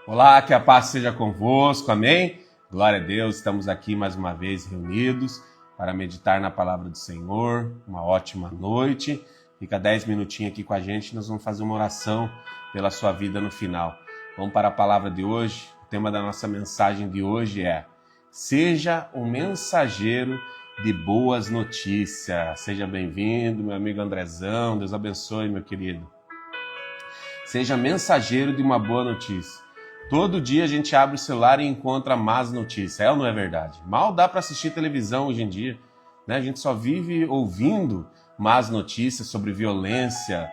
Olá, que a paz seja convosco, amém? Glória a Deus, estamos aqui mais uma vez reunidos para meditar na palavra do Senhor. Uma ótima noite. Fica 10 minutinhos aqui com a gente, nós vamos fazer uma oração pela sua vida no final. Vamos para a palavra de hoje. O tema da nossa mensagem de hoje é: seja um mensageiro de boas notícias. Seja bem-vindo, meu amigo Andrezão. Deus abençoe, meu querido. Seja mensageiro de uma boa notícia. Todo dia a gente abre o celular e encontra más notícias, é ou não é verdade? Mal dá para assistir televisão hoje em dia, né? A gente só vive ouvindo más notícias sobre violência,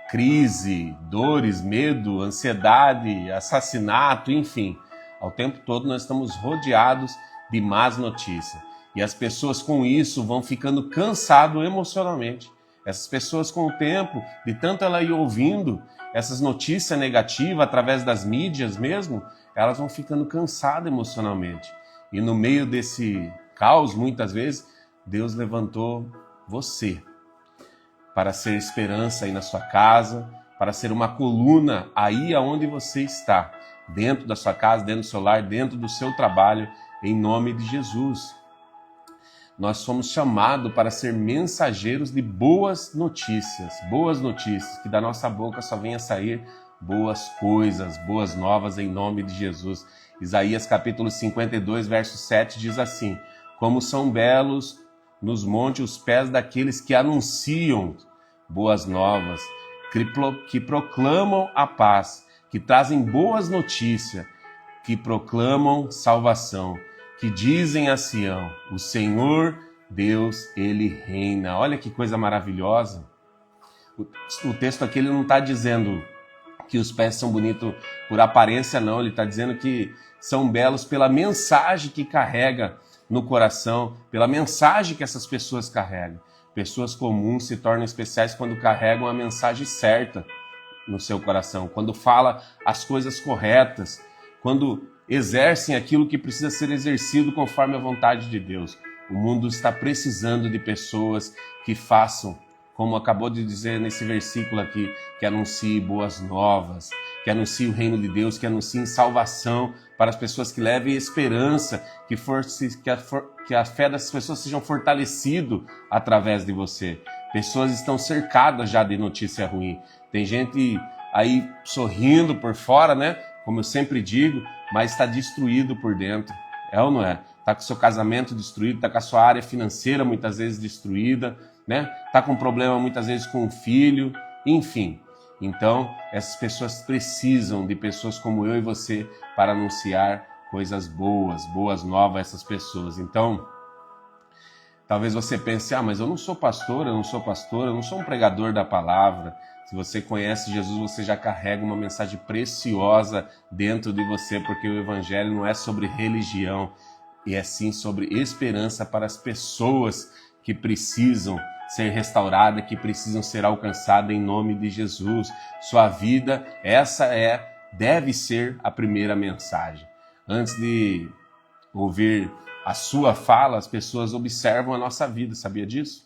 crise, dores, medo, ansiedade, assassinato, enfim. Ao tempo todo nós estamos rodeados de más notícias. E as pessoas com isso vão ficando cansadas emocionalmente. Essas pessoas com o tempo, de tanto ela ir ouvindo essas notícias negativas através das mídias mesmo, elas vão ficando cansadas emocionalmente. E no meio desse caos, muitas vezes, Deus levantou você para ser esperança aí na sua casa, para ser uma coluna aí aonde você está, dentro da sua casa, dentro do seu lar, dentro do seu trabalho, em nome de Jesus. Nós somos chamados para ser mensageiros de boas notícias, que da nossa boca só venha sair boas coisas, boas novas em nome de Jesus. Isaías capítulo 52, verso 7 diz assim: como são belos nos montes os pés daqueles que anunciam boas novas, que proclamam a paz, que trazem boas notícias, que proclamam salvação, que dizem a Sião: o Senhor Deus, Ele reina. Olha que coisa maravilhosa. O texto aqui ele não está dizendo que os pés são bonitos por aparência, não. Ele está dizendo que são belos pela mensagem que carrega no coração, pela mensagem que essas pessoas carregam. Pessoas comuns se tornam especiais quando carregam a mensagem certa no seu coração, quando fala as coisas corretas, quando exercem aquilo que precisa ser exercido conforme a vontade de Deus. O mundo está precisando de pessoas que façam, como acabou de dizer nesse versículo aqui, que anunciem boas novas, que anunciem o reino de Deus, que anunciem salvação para as pessoas, que levem esperança, que a fé das pessoas seja fortalecida através de você. Pessoas estão cercadas já de notícia ruim. Tem gente aí sorrindo por fora, né? Como eu sempre digo, mas está destruído por dentro. É ou não é? Está com o seu casamento destruído, está com a sua área financeira muitas vezes destruída, né? Está com problema muitas vezes com o filho, enfim. Então, essas pessoas precisam de pessoas como eu e você para anunciar coisas boas novas a essas pessoas. Então, talvez você pense: mas eu não sou pastor, eu não sou um pregador da palavra. Se você conhece Jesus, você já carrega uma mensagem preciosa dentro de você, porque o Evangelho não é sobre religião, e é sim sobre esperança para as pessoas que precisam ser restauradas, que precisam ser alcançadas em nome de Jesus. Sua vida, deve ser a primeira mensagem. Antes de ouvir a sua fala, as pessoas observam a nossa vida, sabia disso?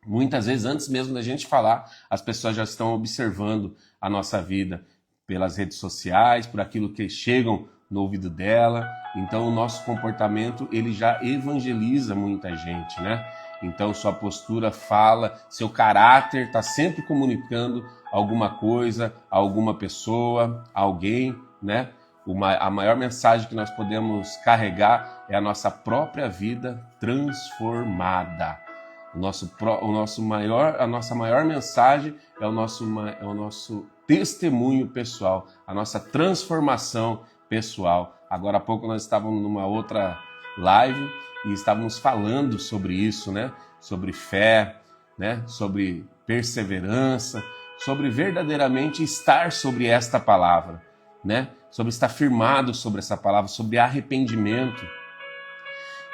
Muitas vezes, antes mesmo da gente falar, as pessoas já estão observando a nossa vida pelas redes sociais, por aquilo que chegam no ouvido dela. Então, o nosso comportamento, ele já evangeliza muita gente, né? Então, sua postura fala, seu caráter está sempre comunicando alguma coisa, a alguma pessoa, a alguém, né? A maior mensagem que nós podemos carregar é a nossa própria vida transformada. A nossa maior mensagem é o nosso testemunho pessoal, a nossa transformação pessoal. Agora há pouco nós estávamos numa outra live e estávamos falando sobre isso, né? Sobre fé, né? Sobre perseverança, sobre verdadeiramente estar sobre esta palavra, né? Sobre estar firmado sobre essa palavra, sobre arrependimento.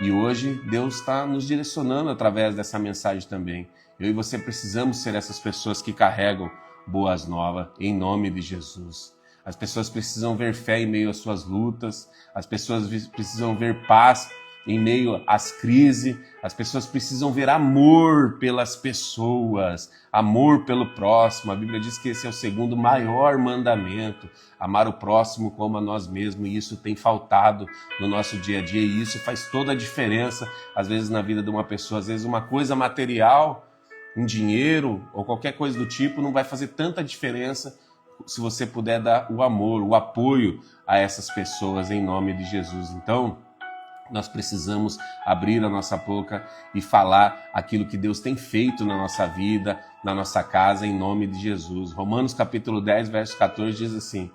E hoje Deus está nos direcionando através dessa mensagem também. Eu e você precisamos ser essas pessoas que carregam boas novas em nome de Jesus. As pessoas precisam ver fé em meio às suas lutas, as pessoas precisam ver paz em meio às crises. As pessoas precisam ver amor pelas pessoas, amor pelo próximo. A Bíblia diz que esse é o segundo maior mandamento, amar o próximo como a nós mesmos, e isso tem faltado no nosso dia a dia, e isso faz toda a diferença, às vezes na vida de uma pessoa. Às vezes uma coisa material, um dinheiro ou qualquer coisa do tipo não vai fazer tanta diferença se você puder dar o amor, o apoio a essas pessoas em nome de Jesus. Então, nós precisamos abrir a nossa boca e falar aquilo que Deus tem feito na nossa vida, na nossa casa, em nome de Jesus. Romanos capítulo 10, verso 14 diz assim: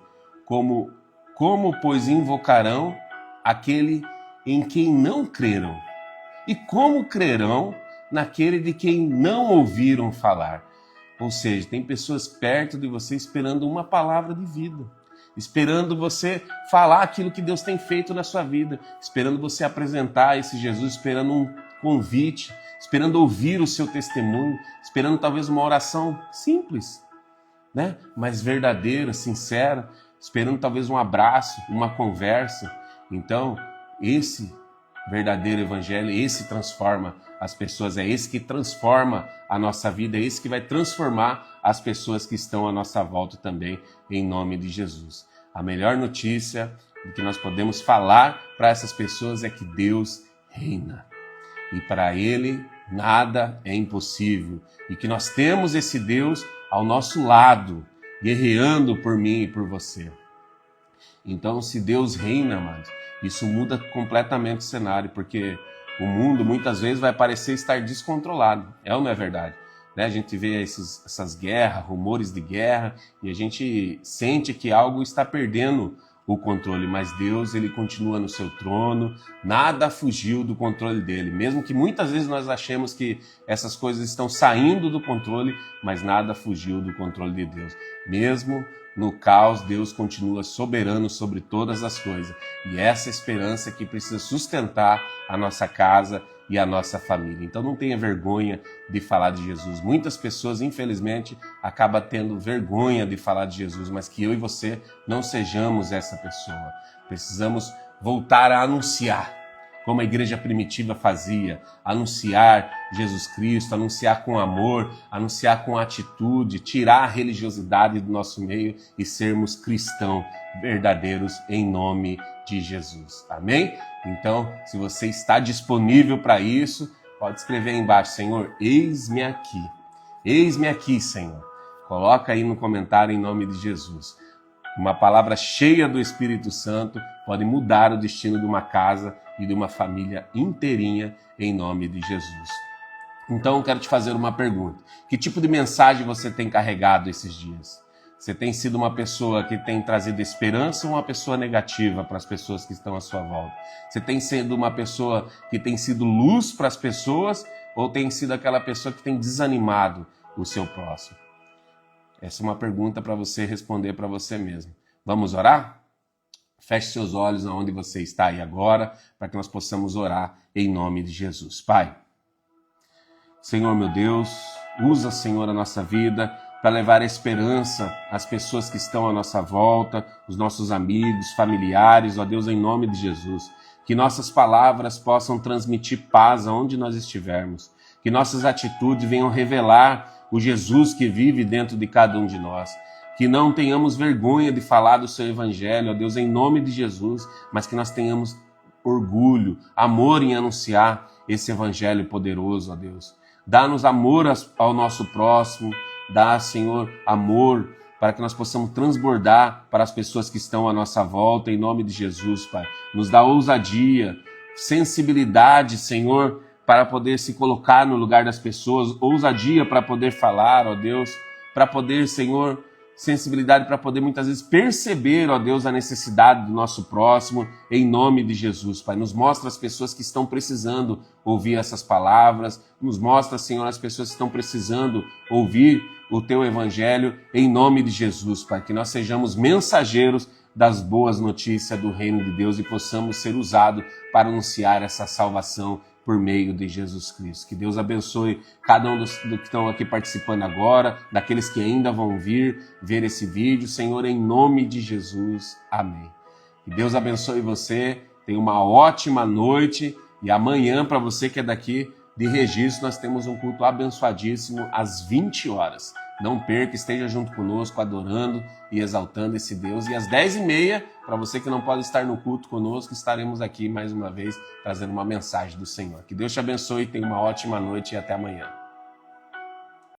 Como pois invocarão aquele em quem não creram? E como crerão naquele de quem não ouviram falar? Ou seja, tem pessoas perto de você esperando uma palavra de vida, esperando você falar aquilo que Deus tem feito na sua vida, esperando você apresentar esse Jesus, esperando um convite, esperando ouvir o seu testemunho, esperando talvez uma oração simples, né? Mas verdadeira, sincera, esperando talvez um abraço, uma conversa. Então, esse verdadeiro evangelho, esse transforma as pessoas, é esse que transforma a nossa vida, é esse que vai transformar as pessoas que estão à nossa volta também, em nome de Jesus. A melhor notícia que nós podemos falar para essas pessoas é que Deus reina. E para Ele nada é impossível. E que nós temos esse Deus ao nosso lado, guerreando por mim e por você. Então, se Deus reina, amados, isso muda completamente o cenário, porque o mundo muitas vezes vai parecer estar descontrolado. É ou não é verdade? Né? A gente vê essas guerras, rumores de guerra, e a gente sente que algo está perdendo o controle, mas Deus, ele continua no seu trono, nada fugiu do controle dele, mesmo que muitas vezes nós achemos que essas coisas estão saindo do controle, mas nada fugiu do controle de Deus. Mesmo no caos, Deus continua soberano sobre todas as coisas, e essa esperança que precisa sustentar a nossa casa e a nossa família. Então não tenha vergonha de falar de Jesus. Muitas pessoas, infelizmente, acabam tendo vergonha de falar de Jesus, mas que eu e você não sejamos essa pessoa. Precisamos voltar a anunciar, como a igreja primitiva fazia, anunciar Jesus Cristo, anunciar com amor, anunciar com atitude, tirar a religiosidade do nosso meio e sermos cristãos verdadeiros em nome de Jesus. Amém? Então, se você está disponível para isso, pode escrever aí embaixo: Senhor, eis-me aqui. Eis-me aqui, Senhor. Coloca aí no comentário em nome de Jesus. Uma palavra cheia do Espírito Santo pode mudar o destino de uma casa e de uma família inteirinha em nome de Jesus. Então eu quero te fazer uma pergunta. Que tipo de mensagem você tem carregado esses dias? Você tem sido uma pessoa que tem trazido esperança ou uma pessoa negativa para as pessoas que estão à sua volta? Você tem sido uma pessoa que tem sido luz para as pessoas ou tem sido aquela pessoa que tem desanimado o seu próximo? Essa é uma pergunta para você responder para você mesmo. Vamos orar? Feche seus olhos aonde você está aí agora, para que nós possamos orar em nome de Jesus. Pai, Senhor meu Deus, usa, Senhor, a nossa vida para levar a esperança às pessoas que estão à nossa volta, os nossos amigos, familiares, ó Deus, em nome de Jesus. Que nossas palavras possam transmitir paz aonde nós estivermos. Que nossas atitudes venham revelar o Jesus que vive dentro de cada um de nós. Que não tenhamos vergonha de falar do seu evangelho, ó Deus, em nome de Jesus, mas que nós tenhamos orgulho, amor em anunciar esse evangelho poderoso, ó Deus. Dá-nos amor ao nosso próximo, dá, Senhor, amor para que nós possamos transbordar para as pessoas que estão à nossa volta, em nome de Jesus, Pai. Nos dá ousadia, sensibilidade, Senhor, para poder se colocar no lugar das pessoas, ousadia para poder falar, ó Deus, para poder, Senhor, sensibilidade para poder muitas vezes perceber, ó Deus, a necessidade do nosso próximo, em nome de Jesus, Pai. Nos mostra as pessoas que estão precisando ouvir essas palavras, nos mostra, Senhor, as pessoas que estão precisando ouvir o Teu Evangelho, em nome de Jesus, Pai. Que nós sejamos mensageiros das boas notícias do Reino de Deus e possamos ser usados para anunciar essa salvação por meio de Jesus Cristo. Que Deus abençoe cada um dos que estão aqui participando agora, daqueles que ainda vão vir ver esse vídeo. Senhor, em nome de Jesus. Amém. Que Deus abençoe você. Tenha uma ótima noite E amanhã, para você que é daqui de Registro, nós temos um culto abençoadíssimo às 20 horas. Não perca, esteja junto conosco, adorando e exaltando esse Deus. E às 10h30, para você que não pode estar no culto conosco, estaremos aqui mais uma vez trazendo uma mensagem do Senhor. Que Deus te abençoe, tenha uma ótima noite e até amanhã.